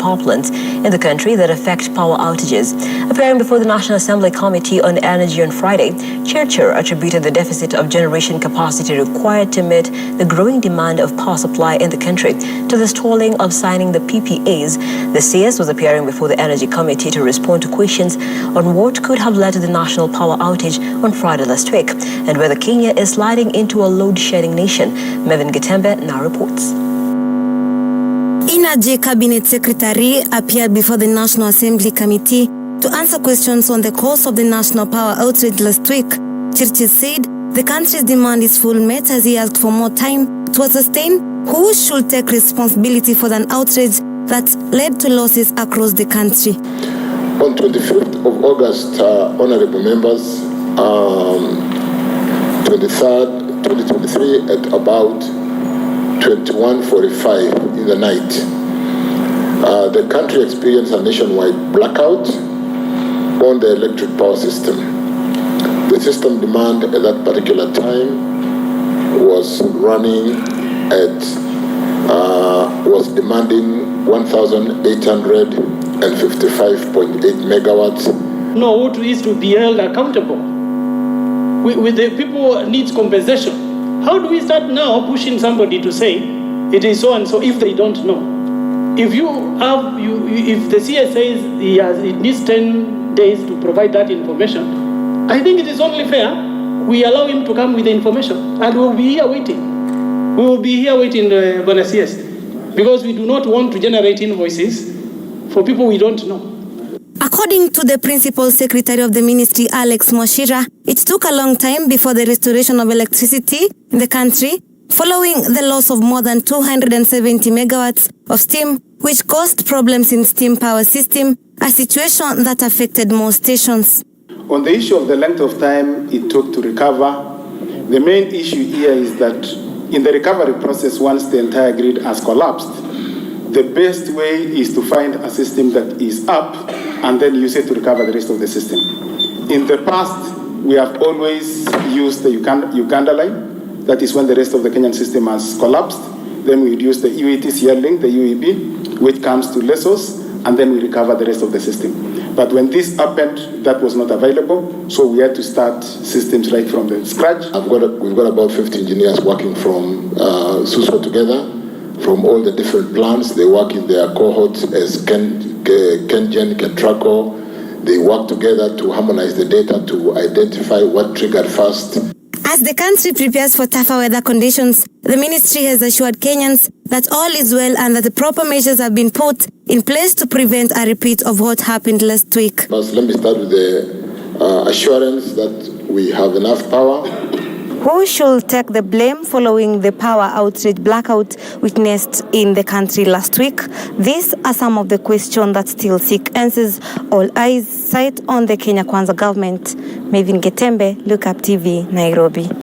power plants in the country that affect power outages. Appearing before the National Assembly Committee on Energy on Friday, Chirchir attributed the deficit of generation capacity required to meet the growing demand of power supply in the country to the stalling of signing the PPAs. The CS was appearing before the Energy Committee to respond to questions on what could have led to the national power outage on Friday last week and whether Kenya is sliding into a load-shedding nation. Mevin Getembe now reports. Energy Cabinet Secretary appeared before the National Assembly Committee to answer questions on the cause of the national power outage last week. Chirchir said the country's demand is full met as he asked for more time to ascertain who should take responsibility for an outage that led to losses across the country. On 25th of August, honorable members, 23rd, 2023 at about 21:45 in the night, the country experienced a nationwide blackout on the electric power system. The system demand at that particular time was running at, was demanding 1,855.8 megawatts. No, what is to be held accountable. With the people needs compensation. How do we start now pushing somebody to say it is so and so if they don't know? If if the CS says it needs 10 days to provide that information, I think it is only fair we allow him to come with the information, and we will be here waiting. We will be here waiting, Bwana CS, because we do not want to generate invoices for people we don't know. According to the Principal Secretary of the Ministry, Alex Mwashira, it took a long time before the restoration of electricity in the country, following the loss of more than 270 megawatts of steam, which caused problems in steam power system, a situation that affected most stations. On the issue of the length of time it took to recover, the main issue here is that in the recovery process, once the entire grid has collapsed, the best way is to find a system that is up and then use it to recover the rest of the system. In the past, we have always used the Uganda line. That is when the rest of the Kenyan system has collapsed. Then we use the UETCL link, the UEB, which comes to Lesos, and then we recover the rest of the system. But when this happened, that was not available, so we had to start systems right from the scratch. We've got about 50 engineers working from Suso together, from all the different plants. They work in their cohorts as Kengen, Kentraco. They work together to harmonize the data to identify what triggered first. As the country prepares for tougher weather conditions, the ministry has assured Kenyans that all is well and that the proper measures have been put in place to prevent a repeat of what happened last week. First, let me start with the assurance that we have enough power. Who should take the blame following the power outage blackout witnessed in the country last week? These are some of the questions that still seek answers. All eyes set on the Kenya Kwanza government. Mevin Getembe, Look Up TV, Nairobi.